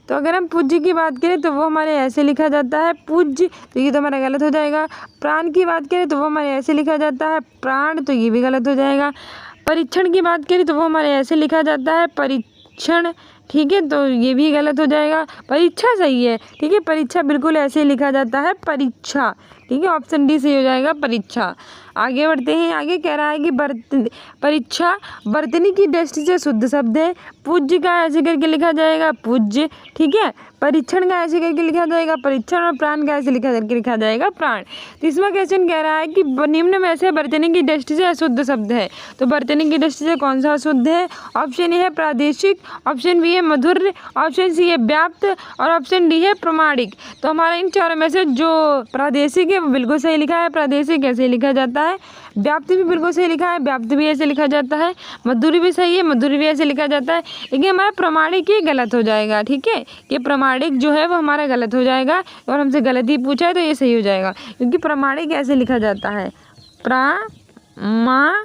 तो अगर हम पूज्य की बात करें तो वो हमारे ऐसे लिखा जाता है पूज्य, तो ये तो हमारा गलत हो जाएगा। प्राण की बात करें तो वो हमारे ऐसे लिखा जाता है प्राण, तो ये भी गलत हो जाएगा। परीक्षण की बात करें तो वो हमारे ऐसे लिखा जाता है परीक्षण। ठीक है, तो ये भी गलत हो जाएगा। परीक्षा सही है। ठीक है, परीक्षा बिल्कुल ऐसे ही लिखा जाता है परीक्षा। ठीक है, ऑप्शन डी सही हो जाएगा परीक्षा। आगे बढ़ते हैं। आगे कह रहा है कि परीक्षा वर्तनी की दृष्टि से शुद्ध शब्द है। पूज्य का ऐसे करके लिखा जाएगा पूज्य। ठीक है, परीक्षण का ऐसे करके लिखा जाएगा परीक्षण और प्राण का ऐसे करके लिखा जाएगा प्राण। 30वां क्वेश्चन कह रहा है कि निम्न में से वर्तनी की दृष्टि से अशुद्ध शब्द है। तो वर्तनी की दृष्टि से कौन सा अशुद्ध है? ऑप्शन ए है प्रादेशिक, ऑप्शन बी है मधुर, ऑप्शन सी है व्याप्त और ऑप्शन डी है प्रमाणिक। तो हमारा इन चारों में से जो प्रादेशिक है वो बिल्कुल सही लिखा है। प्रादेशिक ऐसे लिखा जाता है। व्याप्त भी बिल्कुल सही लिखा है, व्याप्त भी ऐसे लिखा जाता है। मधुर भी सही है, मधुर भी ऐसे लिखा जाता है। लेकिन हमारा प्रमाणिक ही गलत हो जाएगा। ठीक है, ये प्रमाणिक जो है वो हमारा गलत हो जाएगा और हमसे गलत ही पूछा है तो ये सही हो जाएगा, क्योंकि प्रमाणिक ऐसे लिखा जाता है प्रामाणिक।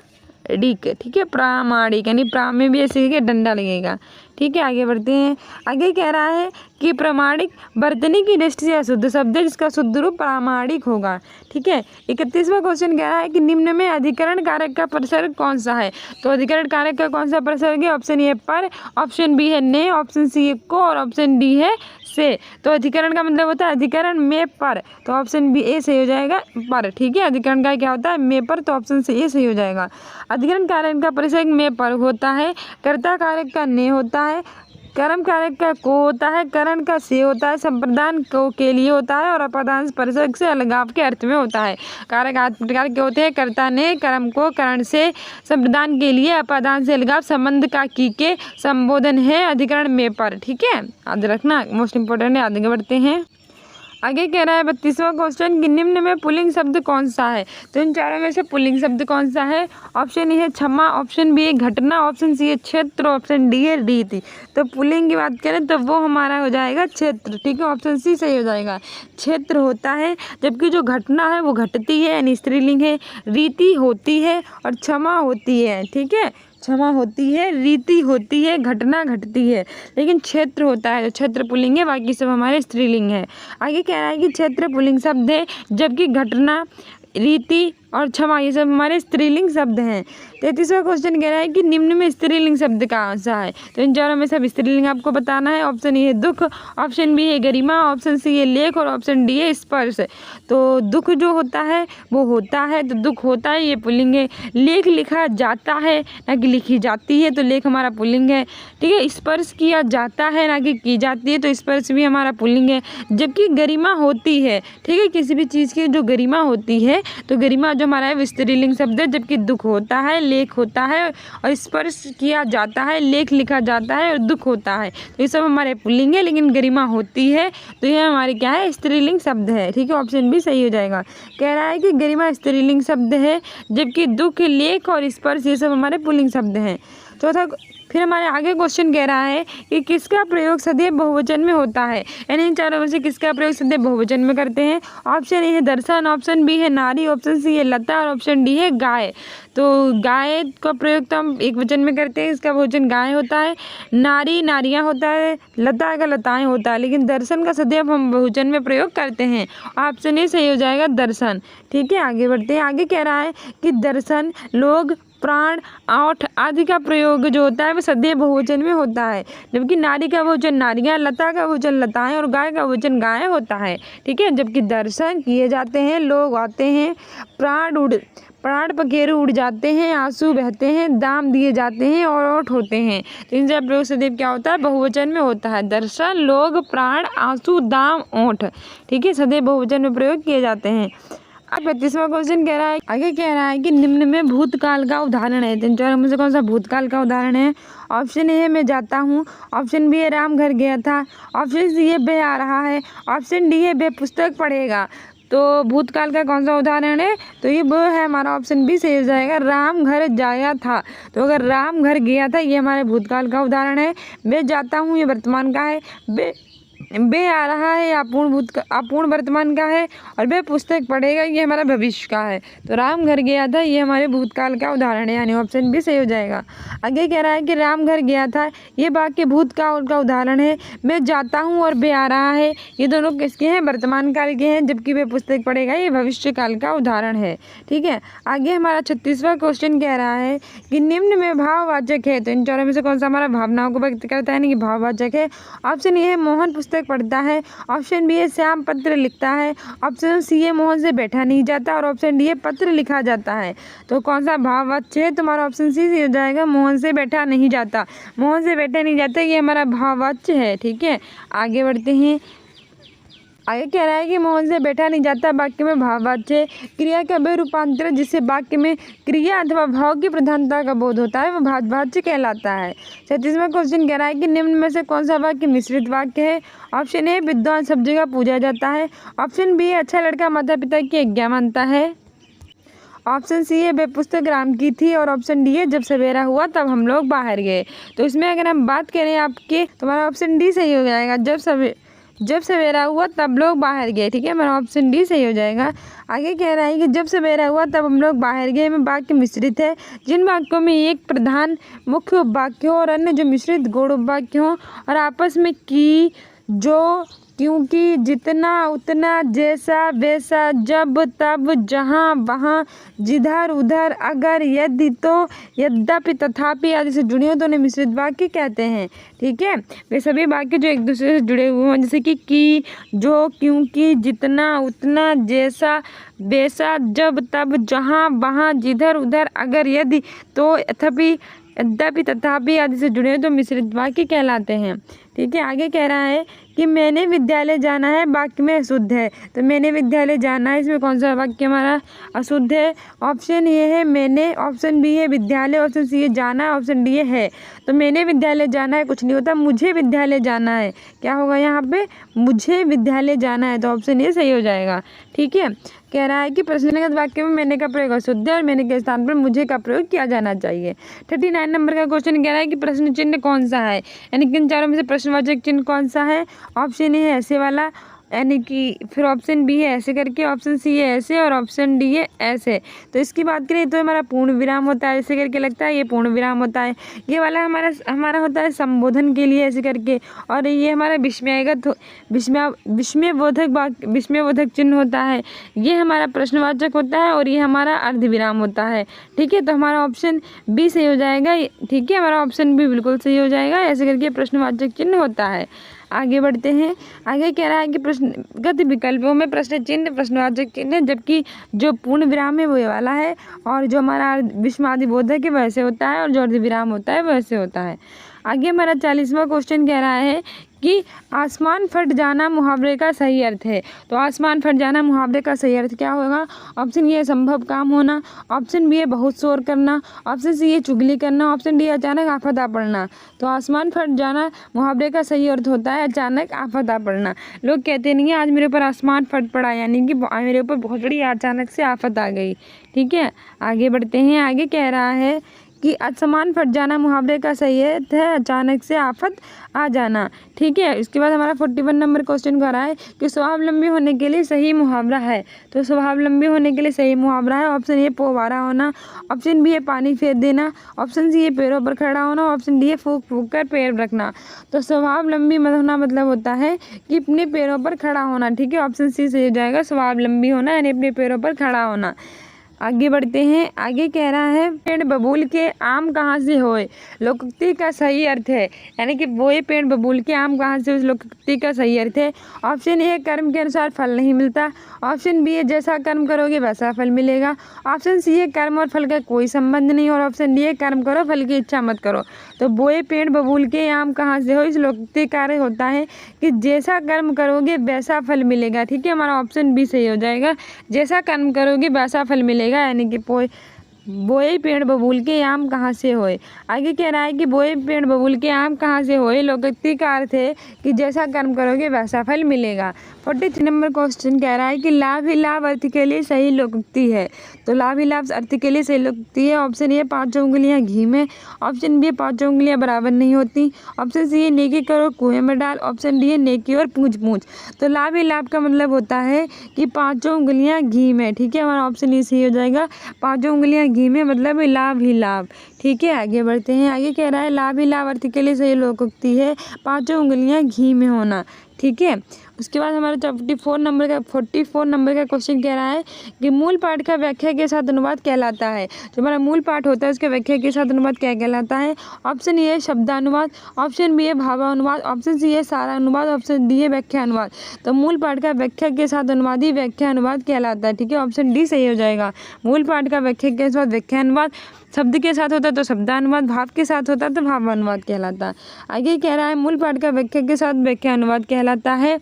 ठीक है, प्रामाणिक यानी प्रा में भी ऐसे लिखे डंडा लगेगा। ठीक है, आगे बढ़ते हैं। आगे कह रहा है कि प्रमाणिक वर्तनी की दृष्टि से अशुद्ध शब्द है जिसका शुद्ध रूप प्रामाणिक होगा। ठीक है, 31वां क्वेश्चन कह रहा है कि निम्न में अधिकरण कारक का प्रसर्ग कौन सा है। तो अधिकरण कारक का कौन सा प्रसर्ग है? ऑप्शन ए है पर, ऑप्शन बी है ने, ऑप्शन सी है को और ऑप्शन डी है से। तो अधिकरण का मतलब होता है अधिकरण में पर, तो ऑप्शन बी ए सही हो जाएगा पर। ठीक है, अधिकरण का क्या होता है? में पर, तो ऑप्शन से ए सही हो जाएगा। अधिकरण कारक का प्रसर्ग में पर होता है, कर्ता कारक का ने होता है, कर्म कारक का को होता है, करण का से होता है, संप्रदान को के लिए होता है और अपादान स्पर्शक से अलगाव के अर्थ में होता है। कारक 8 प्रकार के होते हैं। कर्ता ने कर्म को करण से, संप्रदान के लिए, अपादान से अलगाव, संबंध का की के संबोधन है अधिकरण में पर। ठीक है, याद रखना, मोस्ट इंपोर्टेंट है। आगे बढ़ते हैं। आगे कह रहा है 32वां क्वेश्चन कि निम्न में पुल्लिंग शब्द कौन सा है। तो इन चारों में से पुल्लिंग शब्द कौन सा है। ऑप्शन ए है क्षमा, ऑप्शन बी है घटना, ऑप्शन सी है क्षेत्र, ऑप्शन डी है रीति। तो पुल्लिंग की बात करें तो वो हमारा हो जाएगा क्षेत्र। ठीक है, ऑप्शन सी सही हो जाएगा। क्षेत्र होता है, जबकि जो घटना है वो घटती है यानी स्त्रीलिंग है, रीति होती है और क्षमा होती है। ठीक है, क्षमा होती है, रीति होती है, घटना घटती है, लेकिन क्षेत्र होता है, तो क्षेत्र पुल्लिंग है, बाकी सब हमारे स्त्रीलिंग है। आगे कह रहा है कि क्षेत्र पुल्लिंग शब्द है, जबकि घटना, रीति और क्षमा ये सब हमारे स्त्रीलिंग शब्द हैं। 33वां क्वेश्चन कह रहा है कि निम्न में स्त्रीलिंग शब्द कौन सा है। तो इन चारों में सब स्त्रीलिंग आपको बताना है। ऑप्शन ए है दुख, ऑप्शन बी है गरिमा, ऑप्शन सी है लेख और ऑप्शन डी है स्पर्श। तो दुख जो होता है वो होता है, तो दुख होता है, ये पुल्लिंग है। लेख लिखा जाता है ना कि लिखी जाती है, तो लेख हमारा पुल्लिंग है। ठीक है, स्पर्श किया जाता है ना कि की जाती है, तो स्पर्श भी हमारा पुल्लिंग है। जबकि गरिमा होती है, ठीक है, किसी भी चीज़ की जो गरिमा होती है, तो गरिमा जो हमारा है वो स्त्रीलिंग शब्द है। जबकि दुख होता है, लेख होता है और स्पर्श किया जाता है, लेख लिखा जाता है और दुख होता है, तो ये सब हमारे पुल्लिंग है। लेकिन गरिमा होती है तो ये हमारे क्या है, स्त्रीलिंग शब्द है। ठीक है, ऑप्शन भी सही हो जाएगा। कह रहा है कि गरिमा स्त्रीलिंग शब्द है, जबकि दुख, लेख और स्पर्श ये सब हमारे पुल्लिंग शब्द हैं। चौथा फिर हमारे आगे क्वेश्चन कह रहा है कि किसका प्रयोग सदैव बहुवचन में होता है। यानी इन चारों में से किसका प्रयोग सदैव बहुवचन में करते हैं। ऑप्शन ए है दर्शन, ऑप्शन बी है नारी, ऑप्शन सी है लता और ऑप्शन डी है गाय। तो गाय का प्रयोग तो हम एक वचन में करते हैं, इसका बहुवचन गाय होता है। नारी नारियाँ होता है, लता का लताएँ होता है, लेकिन दर्शन का सदैव हम बहुवचन में प्रयोग करते हैं। ऑप्शन ए सही हो जाएगा दर्शन। ठीक है, आगे बढ़ते हैं। आगे कह रहा है कि दर्शन, लोग, प्राण, ओठ आदि का प्रयोग जो होता है वो सदैव बहुवचन में होता है। जबकि नारी का बहुवचन नारियाँ, लता का बहुवचन लताएँ और गाय का बहुवचन गाय होता है। ठीक है, जबकि दर्शन किए जाते हैं, लोग आते हैं, प्राण पखेरु उड़ जाते हैं, आंसू बहते हैं, दाम दिए जाते हैं और ओठ होते हैं। तो इनका प्रयोग सदैव क्या होता है, बहुवचन में होता है। दर्शन, लोग, प्राण, आंसू, दाम, ओठ, ठीक है, सदैव बहुवचन में प्रयोग किए जाते हैं। अब 35वां क्वेश्चन कह रहा है, आगे कह रहा है कि निम्न में भूतकाल का उदाहरण है। तीन चार में से कौन सा भूतकाल का उदाहरण है। ऑप्शन ए है मैं जाता हूँ, ऑप्शन बी है राम घर गया था, ऑप्शन सी है वह आ रहा है, ऑप्शन डी है वह पुस्तक पढ़ेगा। तो भूतकाल का कौन सा उदाहरण है, तो ये वो है हमारा ऑप्शन बी सही हो जाएगा, राम घर जाया था। तो अगर राम घर गया था ये हमारे भूतकाल का उदाहरण है। मैं जाता हूँ ये वर्तमान का है, बे आ रहा है अपूर्ण वर्तमान का है, और वह पुस्तक पढ़ेगा ये हमारा भविष्य का है। तो राम घर गया था ये हमारे भूतकाल का उदाहरण है, यानी ऑप्शन भी सही हो जाएगा। आगे कह रहा है कि राम घर गया था ये वाक्य भूतकाल का उदाहरण है। मैं जाता हूँ और वे आ रहा है ये दोनों किसके हैं, वर्तमान काल के हैं, जबकि वह पुस्तक पढ़ेगा ये भविष्य काल का उदाहरण है। ठीक है, आगे हमारा 36वां क्वेश्चन कह रहा है कि निम्न में भाववाचक है। तो इन चारों में से कौन सा हमारा भावनाओं को व्यक्त करता है, यानी कि भाववाचक है। ऑप्शन ए है मोहन पुस्तक पढ़ता है, ऑप्शन बी है श्याम पत्र लिखता है, ऑप्शन सी है मोहन से बैठा नहीं जाता और ऑप्शन डी है पत्र लिखा जाता है। तो कौन सा भाववाच्य है, तुम्हारा ऑप्शन सी हो जाएगा, मोहन से बैठा नहीं जाता। मोहन से बैठा नहीं जाता ये हमारा भाववाच्य है। ठीक है, आगे बढ़ते हैं। आगे कह रहा है कि मोहन से बैठा नहीं जाता वाक्य में भाववाच्य क्रिया का वे रूपांतर जिससे वाक्य में क्रिया अथवा भाव की प्रधानता का बोध होता है वो भाववाच्य कहलाता है। 37वां क्वेश्चन कह रहा है कि निम्न में से कौन सा वाक्य मिश्रित वाक्य है। ऑप्शन ए विद्वान सब जगह पूजा जाता है, ऑप्शन बी अच्छा लड़का माता पिता की आज्ञा मानता है, ऑप्शन सी है वह पुस्तक राम की थी, और ऑप्शन डी है जब सवेरा हुआ तब हम लोग बाहर गए। तो इसमें अगर हम बात करें आपके, तुम्हारा ऑप्शन डी सही हो जाएगा, जब सवेरा हुआ तब लोग बाहर गए। ठीक है, हमारा ऑप्शन डी सही हो जाएगा। आगे कह रहा है कि जब सवेरा हुआ तब हम लोग बाहर गए में वाक्य मिश्रित है, जिन वाक्यों में एक प्रधान मुख्य उपवाक्य हो और अन्य जो मिश्रित गौड़ उपवाक्य हो और आपस में की, जो, क्योंकि, जितना, उतना, जैसा, वैसा, जब, तब, जहाँ, वहाँ, जिधर, उधर, अगर, यदि, तो, यद्यपि, तथापि आदि से जुड़े हो तो उन्हें मिश्रित वाक्य कहते हैं। ठीक है, वे सभी वाक्य जो एक दूसरे से जुड़े हुए हैं, जैसे कि, जो, क्योंकि, जितना, उतना, जैसा, वैसा, जब, तब, जहाँ, वहाँ, जिधर, उधर, अगर, यदि, तो, यद्यपि, यद्यपि, तथापि आदि से जुड़े तो मिश्रित वाक्य कहलाते हैं। ठीक है, आगे कह रहा है कि मैंने विद्यालय जाना है वाक्य में अशुद्ध है। तो मैंने विद्यालय जाना है, इसमें कौन सा वाक्य हमारा अशुद्ध है? ऑप्शन ए है मैंने, ऑप्शन बी है विद्यालय, ऑप्शन सी है जाना, ऑप्शन डी है। तो मैंने विद्यालय जाना है कुछ नहीं होता, मुझे विद्यालय जाना है। क्या होगा यहाँ पे? मुझे विद्यालय जाना है, तो ऑप्शन ए सही हो जाएगा। ठीक है, कह रहा है कि प्रश्नगत वाक्य में मैंने का प्रयोग अशुद्ध है और मैंने के स्थान पर मुझे का प्रयोग किया जाना चाहिए। 39 नंबर का क्वेश्चन कह रहा है कि प्रश्न चिन्ह कौन सा है, यानी कि इन चारों में से प्रश्नवाचक चिन्ह कौन सा है? ऑप्शन ए है ऐसे वाला, यानी कि फिर ऑप्शन बी है ऐसे करके, ऑप्शन सी है ऐसे और ऑप्शन डी है ऐसे। तो इसकी बात करें तो हमारा पूर्ण विराम होता है ऐसे करके लगता है, ये पूर्ण विराम होता है। ये वाला हमारा होता है संबोधन के लिए ऐसे करके, और ये हमारा विस्मयबोधक चिन्ह होता है। ये हमारा प्रश्नवाचक होता है और ये हमारा अर्धविराम होता है। ठीक है, तो हमारा ऑप्शन बी सही हो जाएगा। ठीक है, हमारा ऑप्शन बी बिल्कुल सही हो जाएगा, ऐसे करके प्रश्नवाचक चिन्ह होता है। आगे बढ़ते हैं। आगे कह रहा है कि प्रश्नगत विकल्पों में प्रश्न चिन्ह प्रश्नवाचक चिन्ह है, जबकि जो पूर्ण विराम है वो ये वाला है, और जो हमारा विस्मयादिबोधक है वैसे होता है, और जो अर्धविराम होता है वैसे होता है। आगे हमारा 40वां क्वेश्चन कह रहा है कि आसमान फट जाना मुहावरे का सही अर्थ है। तो आसमान फट जाना मुहावरे का सही अर्थ क्या होगा? ऑप्शन ए संभव काम होना, ऑप्शन बी है बहुत शोर करना, ऑप्शन सी है चुगली करना, ऑप्शन डी अचानक आफत आ पड़ना। तो आसमान फट जाना मुहावरे का सही अर्थ होता है अचानक आफत आ पड़ना। लोग कहते नहीं है आज मेरे ऊपर आसमान फट पड़ा, यानी कि मेरे ऊपर बहुत बड़ी अचानक से आफत आ गई। ठीक है, आगे बढ़ते हैं। आगे कह रहा है कि आसमान फट जाना मुहावरे का सही अर्थ है अचानक से आफत आ जाना। ठीक है, इसके बाद हमारा 41 नंबर क्वेश्चन कह रहा है कि स्वावलंबी होने के लिए सही मुहावरा है। तो स्वावलंबी होने के लिए सही मुहावरा है ऑप्शन ए पोवारा होना, ऑप्शन बी है पानी फेर देना, ऑप्शन सी है पैरों पर खड़ा होना, ऑप्शन डी है फूंक फूंक कर पैर रखना। तो स्वावलंबी होना मतलब होता है कि अपने पैरों पर खड़ा होना। ठीक है, ऑप्शन सी सही हो जाएगा, स्वावलंबी होना यानी अपने पैरों पर खड़ा होना। आगे बढ़ते हैं। आगे कह रहा है पेड़ बबूल के आम कहाँ से होए, लोकोक्ति का सही अर्थ है, यानी कि बोए पेड़ बबूल के आम कहाँ से, उस लोकोक्ति का सही अर्थ है। ऑप्शन ए कर्म के अनुसार फल नहीं मिलता, ऑप्शन बी है जैसा कर्म करोगे वैसा फल मिलेगा, ऑप्शन सी है कर्म और फल का कोई संबंध नहीं, और ऑप्शन डी है कर्म करो फल की इच्छा मत करो। तो बोए पेड़ बबूल के आम कहाँ से हो, इस लोकोक्ति का अर्थ होता है कि जैसा कर्म करोगे वैसा फल मिलेगा। ठीक है, हमारा ऑप्शन बी सही हो जाएगा, जैसा कर्म करोगे वैसा फल मिलेगा, यानी कि बोए पेड़ बबूल के आम कहाँ से होए। आगे कह रहा है कि बोए पेड़ बबूल के आम कहाँ से होए, लोकोक्ति का अर्थ है कि जैसा कर्म करोगे वैसा फल मिलेगा। 43 नंबर क्वेश्चन कह रहा है कि लाभ ही लाभ अर्थ के लिए सही लोकोक्ति है। तो लाभ ही लाभ अर्थ के लिए सही लोकोक्ति है ऑप्शन ए 5 उंगलियां घी में, ऑप्शन बी 5 उंगलियां बराबर नहीं होती, ऑप्शन सी है नेकी करो कुएं में डाल, ऑप्शन डी है नेकी और पूछ पूछ। तो लाभ ही लाभ का मतलब होता है कि 5 उंगलियां घी में। ठीक है, हमारा ऑप्शन ए सही हो जाएगा, 5 उंगलियां घी में मतलब लाभ ही लाभ। ठीक है, आगे बढ़ते हैं। आगे कह रहा है लाभ ही लाभ अर्थ के लिए सही लोकोक्ति है 5 उंगलियां घी में होना। ठीक है, उसके बाद हमारा 44 नंबर का क्वेश्चन कह रहा है कि मूल पाठ का व्याख्या के साथ अनुवाद कहलाता है। जो हमारा मूल पाठ होता है उसके व्याख्या के साथ अनुवाद क्या कहलाता है? ऑप्शन ए है शब्दानुवाद, ऑप्शन बी है भावानुवाद, ऑप्शन सी है सारा अनुवाद, ऑप्शन डी है व्याख्या अनुवाद। तो मूल पाठ का व्याख्या के साथ अनुवाद ही व्याख्या अनुवाद कहलाता है। ठीक है, ऑप्शन डी सही हो जाएगा, मूल पाठ का व्याख्या के साथ व्याख्या अनुवाद, शब्द के साथ होता है तो शब्दानुवाद, भाव के साथ होता है तो भावानुवाद कहलाता है। आगे कह रहा है मूल पाठ का व्याख्या के साथ व्याख्या अनुवाद कहलाता है।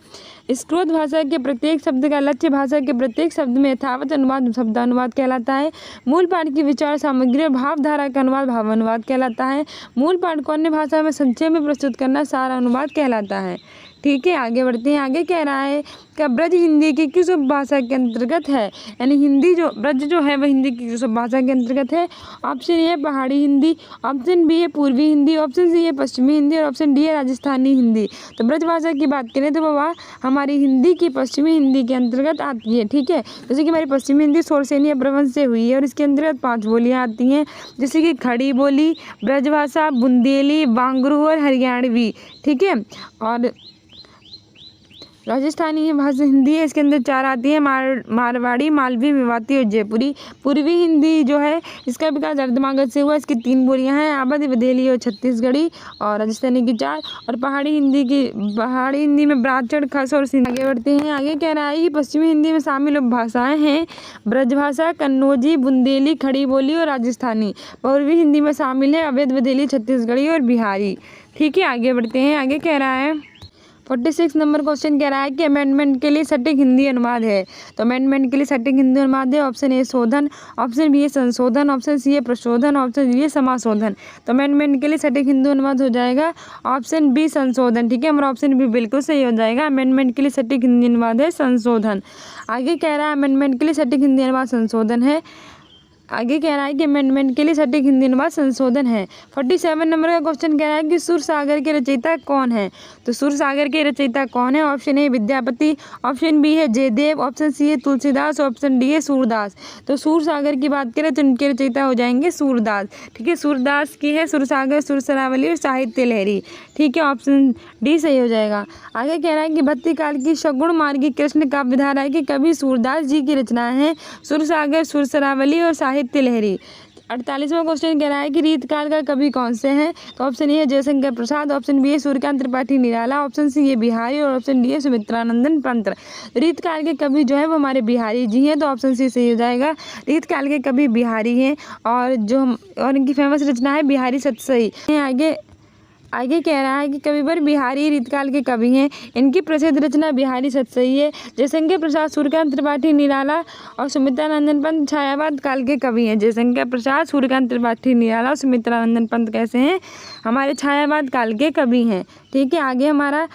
स्क्रोत भाषा के प्रत्येक शब्द का लक्ष्य भाषा के प्रत्येक शब्द में यथावत अनुवाद शब्दानुवाद कहलाता है। मूल पाठ की विचार सामग्री और भावधारा का अनुवाद भावानुवाद कहलाता है। मूल पाठ को अन्य भाषा में संक्षेप में प्रस्तुत करना सारा अनुवाद कहलाता है। ठीक है, आगे बढ़ते हैं। आगे कह रहा है कि ब्रज हिंदी की किस उपभाषा के अंतर्गत है, यानी हिंदी जो ब्रज जो है वह हिंदी की किस उपभाषा के अंतर्गत है। ऑप्शन ए है पहाड़ी हिंदी, ऑप्शन बी है पूर्वी हिंदी, ऑप्शन सी है पश्चिमी हिंदी और ऑप्शन डी है राजस्थानी हिंदी। तो ब्रज भाषा की बात करें तो वह हमारी हिंदी की पश्चिमी हिंदी के अंतर्गत आती है। ठीक है, जैसे कि हमारी पश्चिमी हिंदी सोरसेनी अपभ्रंश से हुई है और इसके अंतर्गत 5 बोलियाँ आती हैं, जैसे कि खड़ी बोली, ब्रजभाषा, बुंदेली, वांगरू और हरियाणवी। ठीक है, और राजस्थानी भाषा हिंदी है, इसके अंदर 4 आती है, मारवाड़ी, मालवी, मेवाती और जयपुरी। पूर्वी हिंदी जो है इसका विकास अर्धमागध से हुआ, इसकी 3 बोलियां हैं, अवध, बघेली और छत्तीसगढ़ी, और राजस्थानी की 4। और पहाड़ी हिंदी में ब्राह्मण, खस और सिंधी। आगे बढ़ते हैं। आगे कह रहा है कि पश्चिमी हिंदी में शामिल उपभाषाएं हैं ब्रजभाषा, कन्नौजी, बुंदेली, खड़ी बोली और राजस्थानी। पूर्वी हिंदी में शामिल है अवध, बघेली, छत्तीसगढ़ी और बिहारी। ठीक है, आगे बढ़ते हैं। आगे कह रहा है 46 नंबर क्वेश्चन कह रहा है कि अमेंडमेंट के लिए सटीक हिंदी अनुवाद है। तो अमेंडमेंट के लिए सटीक हिंदी अनुवाद है, ऑप्शन ए शोधन, ऑप्शन बी है संशोधन, ऑप्शन सी है प्रशोधन, ऑप्शन डी है समाशोधन। तो अमेंडमेंट के लिए सटीक हिंदी अनुवाद हो जाएगा ऑप्शन बी संशोधन। ठीक है, हमारा ऑप्शन बी बिल्कुल सही हो जाएगा। अमेंडमेंट के लिए सटीक हिंदी अनुवाद है संशोधन। आगे कह रहा है अमेंडमेंट के लिए सटीक हिंदी अनुवाद संशोधन है। आगे कह रहा है कि अमेंडमेंट के लिए सटीक हिंदी अनुवाद संशोधन है। 47 नंबर का क्वेश्चन कह रहा है कि सुरसागर के रचयिता कौन है। तो सुरसागर के रचयिता कौन है, option A Vidyapati, option B है जयदेव, ऑप्शन सी है तुलसीदास, ऑप्शन डी है सूरदास। तो सुरसागर की बात करें तो उनके रचयिता हो जाएंगे सूरदास। ठीक है, सूरदास की है सुरसागर, सुरसरावली और साहित्य लहरी। ठीक है, ऑप्शन डी सही हो जाएगा। आगे कह रहा है कि भक्ति काल की सगुण मार्गी कृष्ण काव्य धारा की कवि सूरदास जी की रचनाएं हैं सुरसागर, सुरसरावली और साहित्य लहरी। 48वां क्वेश्चन कह रहा है कि रीतकाल का कवि कौन से हैं। तो ऑप्शन ए है जयशंकर प्रसाद, ऑप्शन बी है सूर्यकांत त्रिपाठी निराला, ऑप्शन सी है बिहारी और ऑप्शन डी है सुमित्रानंदन पंत। रीतकाल के कवि जो है वो हमारे बिहारी जी हैं, तो ऑप्शन सी सही हो जाएगा। रीतकाल के कवि बिहारी हैं और इनकी फेमस रचना है बिहारी सतसई। आगे कह रहा है कि कविवर बिहारी रीतकाल के कवि हैं, इनकी प्रसिद्ध रचना बिहारी सतसई है। जयशंकर प्रसाद, सूर्यकांत त्रिपाठी निराला और सुमित्रानंदन पंत छायावाद काल के कवि हैं। जयशंकर प्रसाद, सूर्यकांत त्रिपाठी निराला और सुमित्रानंदन पंत कैसे हैं, हमारे छायावाद काल के कवि हैं। ठीक है, आगे हमारा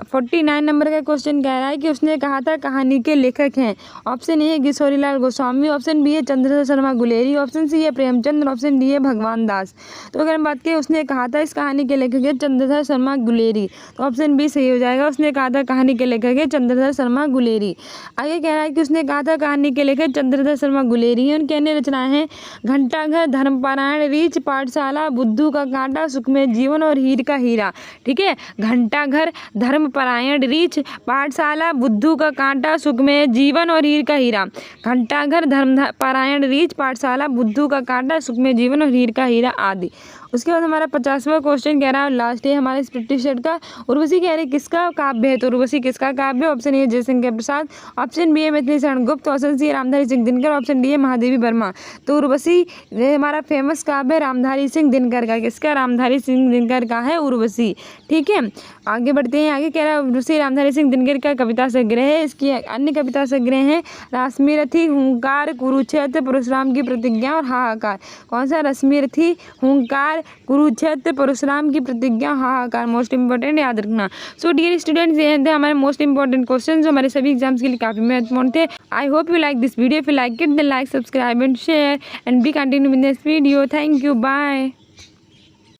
49 नंबर का क्वेश्चन कह रहा है कि उसने कहा था कहानी के लेखक हैं। ऑप्शन ए है किशोरीलाल गोस्वामी, ऑप्शन बी है चंद्रशेखर शर्मा गुलेरी, ऑप्शन सी है प्रेमचंद, ऑप्शन डी है भगवान दास। तो अगर हम बात करें उसने कहा था, इस कहानी के लेखक है चंद्रशेखर शर्मा गुलेरी, तो ऑप्शन बी सही हो जाएगा। उसने कहा था कहानी के लेखक है चंद्रशेखर शर्मा गुलेरी। आगे कह रहा है कि उसने कहा था कहानी के लेखक चंद्रशेखर शर्मा गुलेरी हैं। उनकी अन्य रचनाएं हैं घंटाघर, धर्मपारायण, रीछ, पाठशाला, बुद्धू का कांटा, सुखमय जीवन और हीर का हीरा। ठीक है, घंटाघर, धर्मपारायण, रीछ, पाठशाला, बुद्धू का कांटा, सुखमय जीवन और हीर का हीरा। घंटाघर, धर्मपारायण, रीछ, पाठशाला, बुद्धू का कांटा, सुखमय जीवन और हीर का हीरा आदि। उसके बाद हमारा 50वां क्वेश्चन कह रहा है लास्ट है हमारे स्प्लिट टी-शर्ट का, उर्वशी कह रहे किसका काव्य है। तो उर्वशी किसका काव्य है, ऑप्शन ए है जयशंकर प्रसाद, ऑप्शन बी है मैथिली शरण गुप्त, ऑप्शन सी है रामधारी सिंह दिनकर, ऑप्शन डी है महादेवी वर्मा। तो उर्वशी हमारा फेमस काव्य है रामधारी सिंह दिनकर का। किसका, रामधारी सिंह दिनकर का है उर्वशी। ठीक है, आगे बढ़ते हैं। आगे कह रहा है उर्वशी रामधारी सिंह दिनकर का कविता संग्रह है। इसकी अन्य कविता संग्रह हैं रश्मिरथी, हुंकार, कुरुक्षेत्र, परशुराम की प्रतिज्ञा और हाहाकार। कौन सा, रश्मिरथी, हुंकार, कुरुक्षेत्र, परशुराम की प्रतिज्ञा, हाहाकार। मोस्ट इंपॉर्टेंट याद रखना। सो डियर स्टूडेंट्स, ये थे हमारे मोस्ट इंपॉर्टेंट क्वेश्चन जो हमारे सभी एग्जाम्स के लिए काफी महत्वपूर्ण थे। I hope you like this video. If you like it then like, subscribe and share and be continue with this video. Thank you, bye.